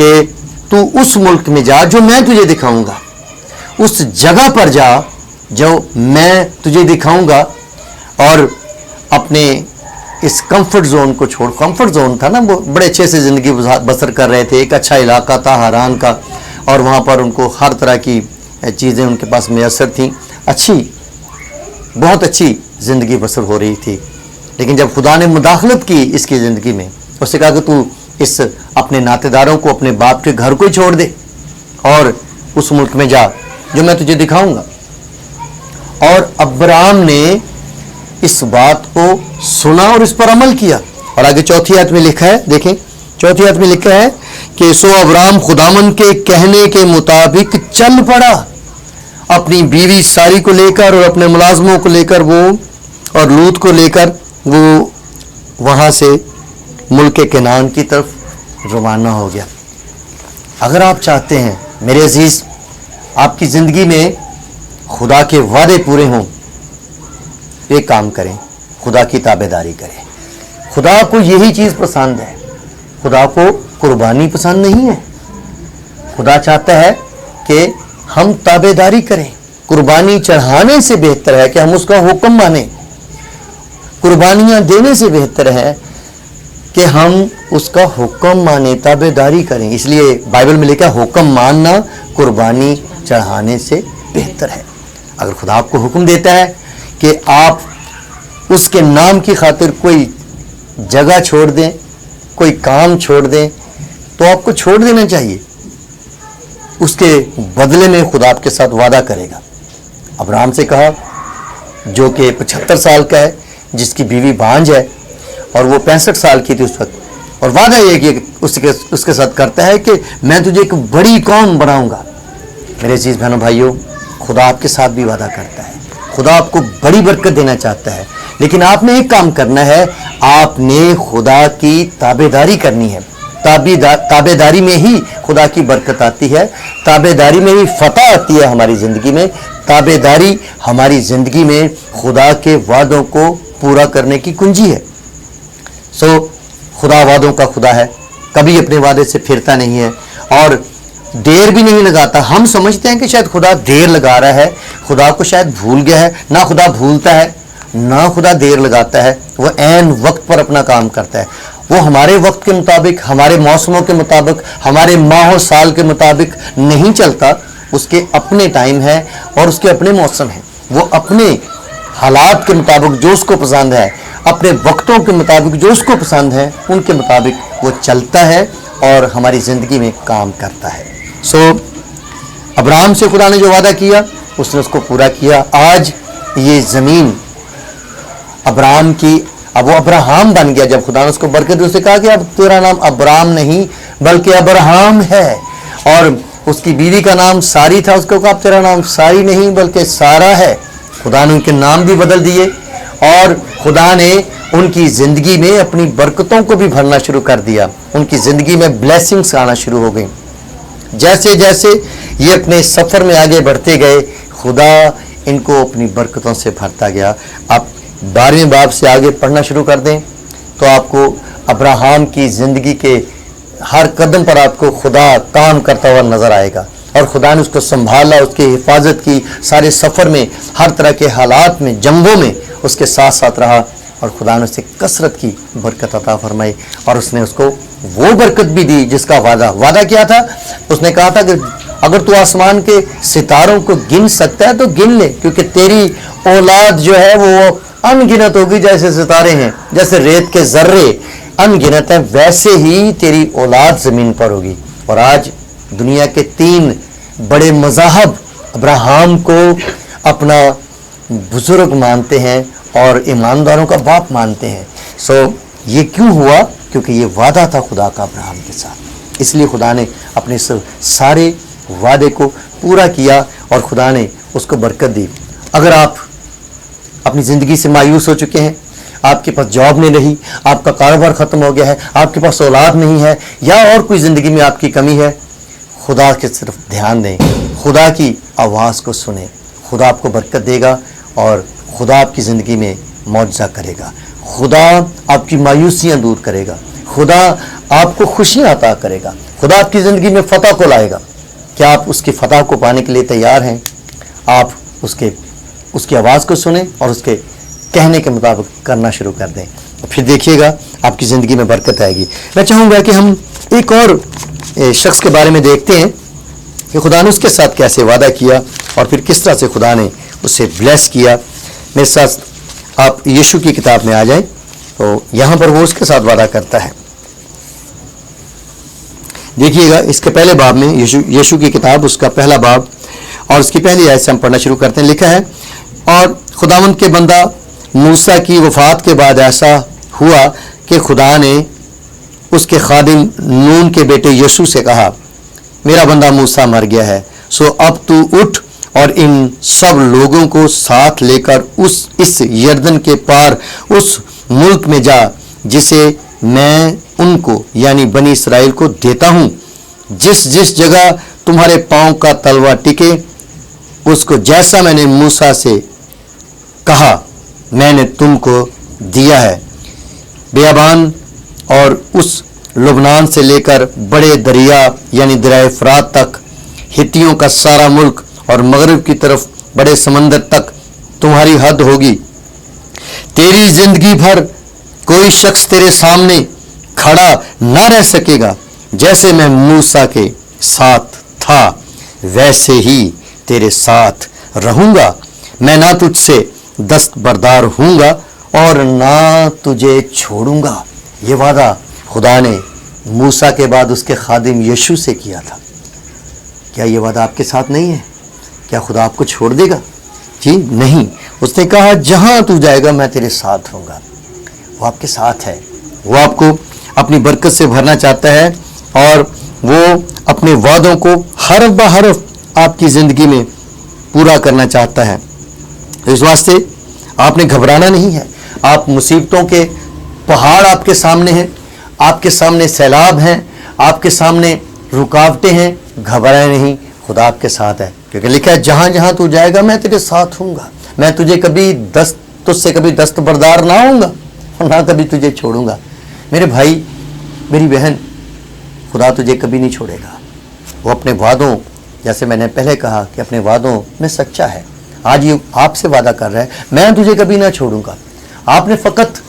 کہ تو اس ملک میں جا جو میں تجھے دکھاؤں گا, اس جگہ پر جا جو میں تجھے دکھاؤں گا, اور اپنے اس کمفرٹ زون کو چھوڑ. کمفرٹ زون تھا نا, وہ بڑے اچھے سے زندگی بسر کر رہے تھے, ایک اچھا علاقہ تھا ہاران کا, اور وہاں پر ان کو ہر طرح کی چیزیں ان کے پاس میسر تھیں, اچھی بہت اچھی زندگی بسر ہو رہی تھی. لیکن جب خدا نے مداخلت کی اس کی زندگی میں, اس نے کہا کہ تو اس اپنے ناطے داروں کو, اپنے باپ کے گھر کو ہی چھوڑ دے اور اس ملک میں جا جو میں تجھے دکھاؤں گا. اور ابرام نے اس بات کو سنا اور اس پر عمل کیا. اور آگے چوتھی آیت میں لکھا ہے, دیکھیں چوتھی آیت میں لکھا ہے کہ سو ابرام خداوند کے کہنے کے مطابق چل پڑا, اپنی بیوی ساری کو لے کر اور اپنے ملازموں کو لے کر وہ اور لوط کو لے کر وہ وہاں سے ملک کنعان کی طرف روانہ ہو گیا. اگر آپ چاہتے ہیں میرے عزیز آپ کی زندگی میں خدا کے وعدے پورے ہوں, ایک کام کریں, خدا کی تابع داری کریں. خدا کو یہی چیز پسند ہے, خدا کو قربانی پسند نہیں ہے. خدا چاہتا ہے کہ ہم تابع داری کریں. قربانی چڑھانے سے بہتر ہے کہ ہم اس کا حکم مانیں. قربانیاں دینے سے بہتر ہے کہ ہم اس کا حکم مانیں, تابع داری کریں. اس لیے بائبل میں لکھا حکم ماننا قربانی چڑھانے سے بہتر ہے. اگر خدا آپ کو حکم دیتا ہے کہ آپ اس کے نام کی خاطر کوئی جگہ چھوڑ دیں, کوئی کام چھوڑ دیں, تو آپ کو چھوڑ دینا چاہیے. اس کے بدلے میں خدا آپ کے ساتھ وعدہ کرے گا. ابراہیم سے کہا جو کہ 75 سال کا ہے, جس کی بیوی بانجھ ہے, اور وہ 65 سال کی تھی اس وقت, اور وعدہ یہ کہ اس کے ساتھ کرتا ہے کہ میں تجھے ایک بڑی قوم بناؤں گا. میرے عزیز بہنوں بھائیوں, خدا آپ کے ساتھ بھی وعدہ کرتا ہے. خدا آپ کو بڑی برکت دینا چاہتا ہے, لیکن آپ نے ایک کام کرنا ہے, آپ نے خدا کی تابع داری کرنی ہے. تابع داری میں ہی خدا کی برکت آتی ہے, تابع داری میں ہی فتح آتی ہے ہماری زندگی میں. تابع داری ہماری زندگی میں خدا کے وعدوں کو پورا کرنے کی کنجی ہے. خدا وعدوں کا خدا ہے, کبھی اپنے وعدے سے پھرتا نہیں ہے اور دیر بھی نہیں لگاتا. ہم سمجھتے ہیں کہ شاید خدا دیر لگا رہا ہے, خدا کو شاید بھول گیا ہے. نہ خدا بھولتا ہے, نہ خدا دیر لگاتا ہے. وہ عین وقت پر اپنا کام کرتا ہے. وہ ہمارے وقت کے مطابق, ہمارے موسموں کے مطابق, ہمارے ماہ و سال کے مطابق نہیں چلتا. اس کے اپنے ٹائم ہے اور اس کے اپنے موسم ہیں. وہ اپنے حالات کے مطابق جو اس کو پسند ہے, اپنے وقتوں کے مطابق جو اس کو پسند ہے, ان کے مطابق وہ چلتا ہے اور ہماری زندگی میں کام کرتا ہے. ابراہیم سے خدا نے جو وعدہ کیا اس نے اس کو پورا کیا. آج یہ زمین ابراہیم کی, اب وہ ابراہام بن گیا. جب خدا نے اس کو برکت دی, اس نے کہا کہ اب تیرا نام ابراہم نہیں بلکہ ابراہم ہے. اور اس کی بیوی کا نام ساری تھا, اس کو کہا اب تیرا نام ساری نہیں بلکہ سارا ہے. خدا نے ان کے نام بھی بدل دیے, اور خدا نے ان کی زندگی میں اپنی برکتوں کو بھی بھرنا شروع کر دیا. ان کی زندگی میں بلیسنگز آنا شروع ہو گئیں. جیسے جیسے یہ اپنے سفر میں آگے بڑھتے گئے, خدا ان کو اپنی برکتوں سے بھرتا گیا. آپ 12ویں باب سے آگے پڑھنا شروع کر دیں تو آپ کو ابراہیم کی زندگی کے ہر قدم پر آپ کو خدا کام کرتا ہوا نظر آئے گا. اور خدا نے اس کو سنبھالا, اس کی حفاظت کی, سارے سفر میں, ہر طرح کے حالات میں, جنگوں میں اس کے ساتھ ساتھ رہا. اور خدا نے اسے کثرت کی برکت عطا فرمائی, اور اس نے اس کو وہ برکت بھی دی جس کا وعدہ کیا تھا. اس نے کہا تھا کہ اگر تو آسمان کے ستاروں کو گن سکتا ہے تو گن لے, کیونکہ تیری اولاد جو ہے وہ ان گنت ہوگی. جیسے ستارے ہیں, جیسے ریت کے ذرے ان گنت ہیں, ویسے ہی تیری اولاد زمین پر ہوگی. اور آج دنیا کے 3 بڑے مذاہب ابراہیم کو اپنا بزرگ مانتے ہیں اور ایمانداروں کا باپ مانتے ہیں. یہ کیوں ہوا؟ کیونکہ یہ وعدہ تھا خدا کا ابراہیم کے ساتھ. اس لیے خدا نے اپنے سارے وعدے کو پورا کیا اور خدا نے اس کو برکت دی. اگر آپ اپنی زندگی سے مایوس ہو چکے ہیں, آپ کے پاس جاب نہیں رہی, آپ کا کاروبار ختم ہو گیا ہے, آپ کے پاس اولاد نہیں ہے, یا اور کوئی زندگی میں آپ کی کمی ہے, خدا کے صرف دھیان دیں, خدا کی آواز کو سنیں. خدا آپ کو برکت دے گا اور خدا آپ کی زندگی میں معجزہ کرے گا. خدا آپ کی مایوسیاں دور کرے گا. خدا آپ کو خوشیاں عطا کرے گا. خدا آپ کی زندگی میں فتح کو لائے گا. کیا آپ اس کی فتح کو پانے کے لیے تیار ہیں؟ آپ اس کی آواز کو سنیں اور اس کے کہنے کے مطابق کرنا شروع کر دیں. پھر دیکھیے گا آپ کی زندگی میں برکت آئے گی. میں چاہوں گا کہ ہم ایک اور شخص کے بارے میں دیکھتے ہیں کہ خدا نے اس کے ساتھ کیسے وعدہ کیا اور پھر کس طرح سے خدا نے اسے بلیس کیا. میرے ساتھ آپ یشوع کی کتاب میں آ جائیں تو یہاں پر وہ اس کے ساتھ وعدہ کرتا ہے. دیکھیے گا اس کے پہلے باب میں یشوع کی کتاب اس کا پہلا باب اور اس کی پہلی آیت سے ہم پڑھنا شروع کرتے ہیں. لکھا ہے اور خداوند کے بندہ موسیٰ کی وفات کے بعد ایسا ہوا کہ خدا نے اس کے خادم نون کے بیٹے یشوع سے کہا میرا بندہ موسیٰ مر گیا ہے سو اب تو اٹھ اور ان سب لوگوں کو ساتھ لے کر اس یردن کے پار اس ملک میں جا جسے میں ان کو یعنی بنی اسرائیل کو دیتا ہوں. جس جس جگہ تمہارے پاؤں کا تلوا ٹکے اس کو جیسا میں نے موسیٰ سے کہا میں نے تم کو دیا ہے. بیابان اور اس لبنان سے لے کر بڑے دریا یعنی دریائے فرات تک ہتیوں کا سارا ملک اور مغرب کی طرف بڑے سمندر تک تمہاری حد ہوگی. تیری زندگی بھر کوئی شخص تیرے سامنے کھڑا نہ رہ سکے گا. جیسے میں موسیٰ کے ساتھ تھا ویسے ہی تیرے ساتھ رہوں گا. میں نہ تجھ سے دستبردار ہوں گا اور نہ تجھے چھوڑوں گا. یہ وعدہ خدا نے موسیٰ کے بعد اس کے خادم یشوع سے کیا تھا. کیا یہ وعدہ آپ کے ساتھ نہیں ہے؟ کیا خدا آپ کو چھوڑ دے گا؟ جی نہیں. اس نے کہا جہاں تو جائے گا میں تیرے ساتھ ہوں گا. وہ آپ کے ساتھ ہے. وہ آپ کو اپنی برکت سے بھرنا چاہتا ہے اور وہ اپنے وعدوں کو حرف بہ حرف آپ کی زندگی میں پورا کرنا چاہتا ہے. اس واسطے آپ نے گھبرانا نہیں ہے. آپ مصیبتوں کے پہاڑ آپ کے سامنے ہیں, آپ کے سامنے سیلاب ہیں, آپ کے سامنے رکاوٹیں ہیں. گھبرائے نہیں, خدا آپ کے ساتھ ہے. کیونکہ لکھا ہے جہاں جہاں تو جائے گا میں تیرے ساتھ ہوں گا. میں تجھے تجھ سے کبھی دستبردار نہ ہوں گا اور نہ کبھی تجھے چھوڑوں گا. میرے بھائی میری بہن, خدا تجھے کبھی نہیں چھوڑے گا. وہ اپنے وعدوں, جیسے میں نے پہلے کہا کہ اپنے وعدوں میں سچا ہے. آج یہ آپ سے وعدہ کر رہا ہے میں تجھے کبھی نہ چھوڑوں گا. آپ نے فقط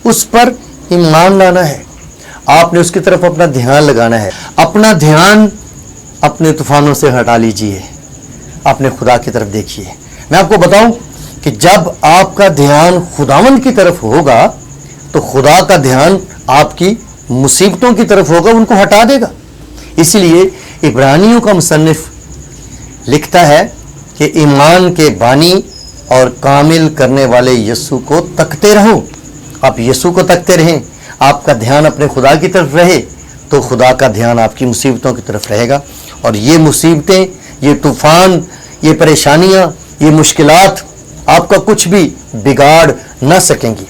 اس پر ایمان لانا ہے. آپ نے اس کی طرف اپنا دھیان لگانا ہے. اپنا دھیان اپنے طوفانوں سے ہٹا لیجئے, اپنے خدا کی طرف دیکھیے. میں آپ کو بتاؤں کہ جب آپ کا دھیان خداوند کی طرف ہوگا تو خدا کا دھیان آپ کی مصیبتوں کی طرف ہوگا, ان کو ہٹا دے گا. اسی لیے عبرانیوں کا مصنف لکھتا ہے کہ ایمان کے بانی اور کامل کرنے والے یسوع کو تکتے رہو. آپ یسوع کو تکتے رہیں, آپ کا دھیان اپنے خدا کی طرف رہے تو خدا کا دھیان آپ کی مصیبتوں کی طرف رہے گا. اور یہ مصیبتیں, یہ طوفان, یہ پریشانیاں, یہ مشکلات آپ کا کچھ بھی بگاڑ نہ سکیں گی.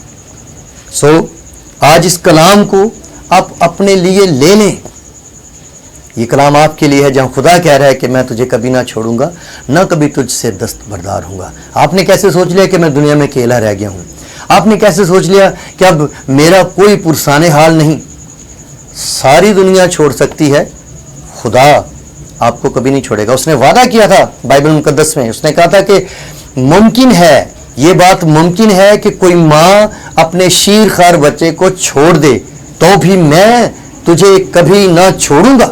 آج اس کلام کو آپ اپنے لیے لے لیں. یہ کلام آپ کے لیے ہے جہاں خدا کہہ رہا ہے کہ میں تجھے کبھی نہ چھوڑوں گا, نہ کبھی تجھ سے دستبردار ہوں گا. آپ نے کیسے سوچ لیا کہ میں دنیا میں اکیلا رہ گیا ہوں؟ آپ نے کیسے سوچ لیا کہ اب میرا کوئی پرسان حال نہیں؟ ساری دنیا چھوڑ سکتی ہے, خدا آپ کو کبھی نہیں چھوڑے گا. اس نے وعدہ کیا تھا بائبل مقدس میں, اس نے کہا تھا کہ ممکن ہے, یہ بات ممکن ہے کہ کوئی ماں اپنے شیر خوار بچے کو چھوڑ دے تو بھی میں تجھے کبھی نہ چھوڑوں گا.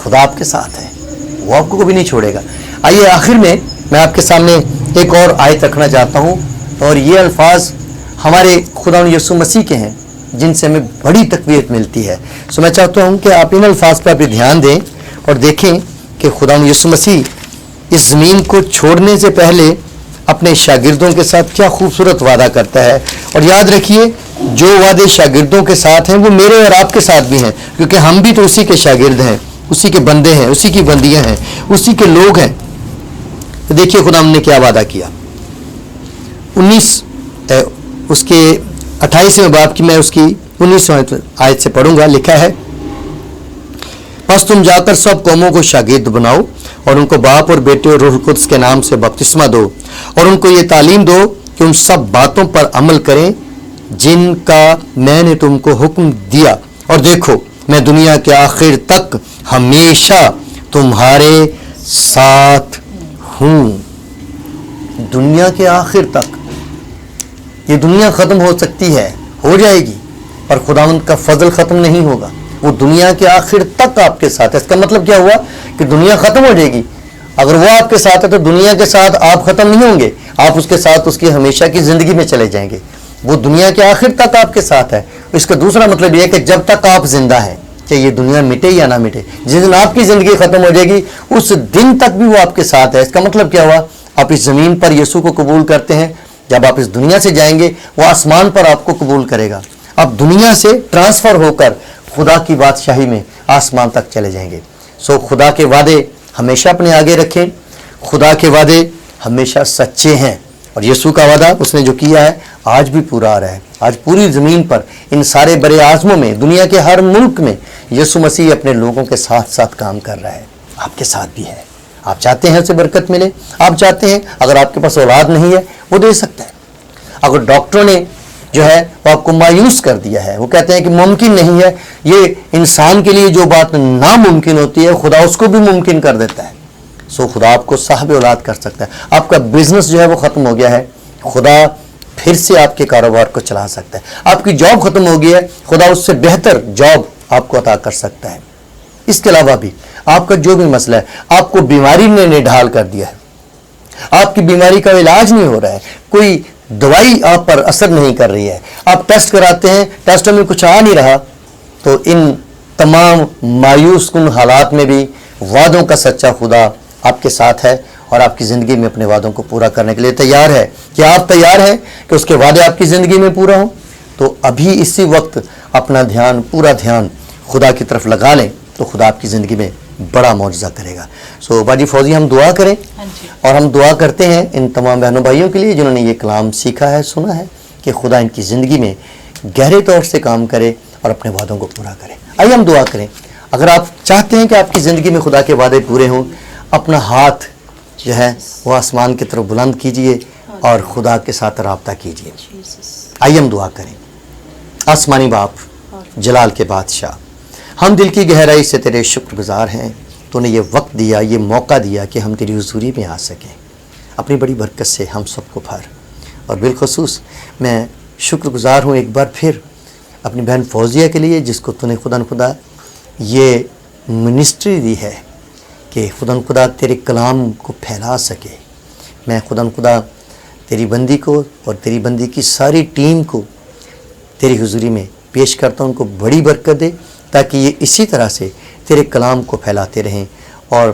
خدا آپ کے ساتھ ہے, وہ آپ کو کبھی نہیں چھوڑے گا. آئیے آخر میں آپ کے سامنے ایک اور آیت رکھنا چاہتا ہوں, اور یہ الفاظ ہمارے خدا یسوع مسیح کے ہیں جن سے ہمیں بڑی تقویت ملتی ہے. میں چاہتا ہوں کہ آپ ان الفاظ پر بھی دھیان دیں اور دیکھیں کہ خدا یسوع مسیح اس زمین کو چھوڑنے سے پہلے اپنے شاگردوں کے ساتھ کیا خوبصورت وعدہ کرتا ہے. اور یاد رکھیے جو وعدے شاگردوں کے ساتھ ہیں وہ میرے اور آپ کے ساتھ بھی ہیں, کیونکہ ہم بھی تو اسی کے شاگرد ہیں, اسی کے بندے ہیں, اسی کی بندیاں ہیں, اسی کے لوگ ہیں. تو دیکھیے خدا ہم نے کیا وعدہ کیا. 19 اس کے 28ویں باب کی میں اس کی 19 آیت سے پڑھوں گا. لکھا ہے بس تم جا کر سب قوموں کو شاگرد بناؤ اور ان کو باپ اور بیٹے اور روح القدس کے نام سے بپتسمہ دو اور ان کو یہ تعلیم دو کہ ان سب باتوں پر عمل کریں جن کا میں نے تم کو حکم دیا, اور دیکھو میں دنیا کے آخر تک ہمیشہ تمہارے ساتھ ہوں. دنیا کے آخر تک. یہ دنیا ختم ہو سکتی ہے, ہو جائے گی, پر خداوند کا فضل ختم نہیں ہوگا. وہ دنیا کے آخر تک آپ کے ساتھ ہے. اس کا مطلب کیا ہوا کہ دنیا ختم ہو جائے گی, اگر وہ آپ کے ساتھ ہے تو دنیا کے ساتھ آپ ختم نہیں ہوں گے, آپ اس کے ساتھ اس کی ہمیشہ کی زندگی میں چلے جائیں گے. وہ دنیا کے آخر تک آپ کے ساتھ ہے. اس کا دوسرا مطلب یہ ہے کہ جب تک آپ زندہ ہیں, کہ یہ دنیا مٹے یا نہ مٹے, جس دن آپ کی زندگی ختم ہو جائے گی اس دن تک بھی وہ آپ کے ساتھ ہے. اس کا مطلب کیا ہوا, آپ اس زمین پر یسوع کو قبول کرتے ہیں, جب آپ اس دنیا سے جائیں گے وہ آسمان پر آپ کو قبول کرے گا. آپ دنیا سے ٹرانسفر ہو کر خدا کی بادشاہی میں آسمان تک چلے جائیں گے. سو خدا کے وعدے ہمیشہ اپنے آگے رکھیں. خدا کے وعدے ہمیشہ سچے ہیں, اور یسوع کا وعدہ اس نے جو کیا ہے آج بھی پورا آ رہا ہے. آج پوری زمین پر ان سارے بڑے اعظموں میں, دنیا کے ہر ملک میں یسوع مسیح اپنے لوگوں کے ساتھ ساتھ کام کر رہا ہے. آپ کے ساتھ بھی ہے. آپ چاہتے ہیں اسے برکت ملے, آپ چاہتے ہیں اگر آپ کے پاس اولاد نہیں ہے وہ دے سکتا ہے. اگر ڈاکٹروں نے جو ہے وہ آپ کو مایوس کر دیا ہے, وہ کہتے ہیں کہ ممکن نہیں ہے, یہ انسان کے لیے جو بات ناممکن ہوتی ہے خدا اس کو بھی ممکن کر دیتا ہے. سو خدا آپ کو صاحب اولاد کر سکتا ہے. آپ کا بزنس جو ہے وہ ختم ہو گیا ہے, خدا پھر سے آپ کے کاروبار کو چلا سکتا ہے. آپ کی جاب ختم ہو گئی ہے, خدا اس سے بہتر جاب آپ کو عطا کر سکتا ہے. اس کے علاوہ بھی آپ کا جو بھی مسئلہ ہے, آپ کو بیماری نے نڈھال کر دیا ہے, آپ کی بیماری کا علاج نہیں ہو رہا ہے, کوئی دوائی آپ پر اثر نہیں کر رہی ہے, آپ ٹیسٹ کراتے ہیں, ٹیسٹوں میں کچھ آ نہیں رہا, تو ان تمام مایوس کن حالات میں بھی وعدوں کا سچا خدا آپ کے ساتھ ہے اور آپ کی زندگی میں اپنے وعدوں کو پورا کرنے کے لیے تیار ہے. کیا آپ تیار ہیں کہ اس کے وعدے آپ کی زندگی میں پورا ہوں؟ تو ابھی اسی وقت اپنا دھیان, پورا دھیان خدا کی طرف لگا لیں, تو خدا آپ کی زندگی میں بڑا معجزہ کرے گا. سو باجی فوزی ہم دعا کریں, اور ہم دعا کرتے ہیں ان تمام بہنوں بھائیوں کے لیے جنہوں نے یہ کلام سیکھا ہے, سنا ہے, کہ خدا ان کی زندگی میں گہرے طور سے کام کرے اور اپنے وعدوں کو پورا کرے. آئیے ہم دعا کریں. اگر آپ چاہتے ہیں کہ آپ کی زندگی میں خدا کے وعدے پورے ہوں, اپنا ہاتھ جو ہے وہ آسمان کی طرف بلند کیجئے اور خدا کے ساتھ رابطہ کیجئے. آئیے ہم دعا کریں. آسمانی باپ, جلال کے بادشاہ, ہم دل کی گہرائی سے تیرے شکر گزار ہیں. تو نے یہ وقت دیا, یہ موقع دیا کہ ہم تیری حضوری میں آ سکیں. اپنی بڑی برکت سے ہم سب کو بھر. اور بالخصوص میں شکر گزار ہوں ایک بار پھر اپنی بہن فوزیہ کے لیے, جس کو تو نے خدا یہ منسٹری دی ہے کہ خدا تیرے کلام کو پھیلا سکے. میں خدا تیری بندی کو اور تیری بندی کی ساری ٹیم کو تیری حضوری میں پیش کرتا ہوں. ان کو بڑی برکت دے تاکہ یہ اسی طرح سے تیرے کلام کو پھیلاتے رہیں اور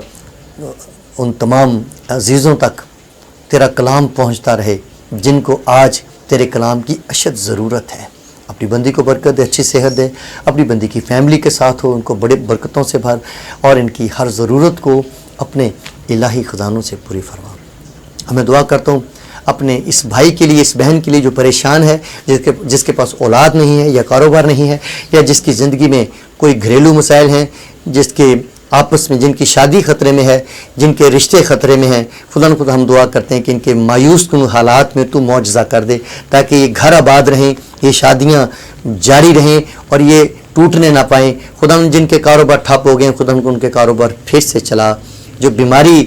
ان تمام عزیزوں تک تیرا کلام پہنچتا رہے جن کو آج تیرے کلام کی اشد ضرورت ہے. اپنی بندی کو برکت دے, اچھی صحت دے, اپنی بندی کی فیملی کے ساتھ ہو, ان کو بڑے برکتوں سے بھر اور ان کی ہر ضرورت کو اپنے الہی خزانوں سے پوری فرما. ہمیں دعا کرتا ہوں اپنے اس بھائی کے لیے, اس بہن کے لیے جو پریشان ہے, جس کے پاس اولاد نہیں ہے یا کاروبار نہیں ہے, یا جس کی زندگی میں کوئی گھریلو مسائل ہیں, جس کے آپس میں جن کی شادی خطرے میں ہے, جن کے رشتے خطرے میں ہیں. خدا ہم دعا کرتے ہیں کہ ان کے مایوس کن حالات میں تو معجزہ کر دے تاکہ یہ گھر آباد رہیں, یہ شادیاں جاری رہیں اور یہ ٹوٹنے نہ پائیں. خدا جن کے کاروبار ٹھپ ہو گئے, خدا ان کے کاروبار پھر سے چلا. جو بیماری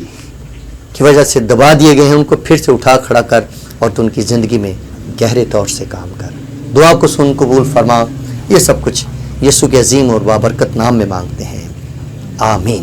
کی وجہ سے دبا دیے گئے ہیں ان کو پھر سے اٹھا کھڑا کر اور تو ان کی زندگی میں گہرے طور سے کام کر. دعا کو سن قبول فرما. یہ سب کچھ یسوع کے عظیم اور بابرکت نام میں مانگتے ہیں, آمین.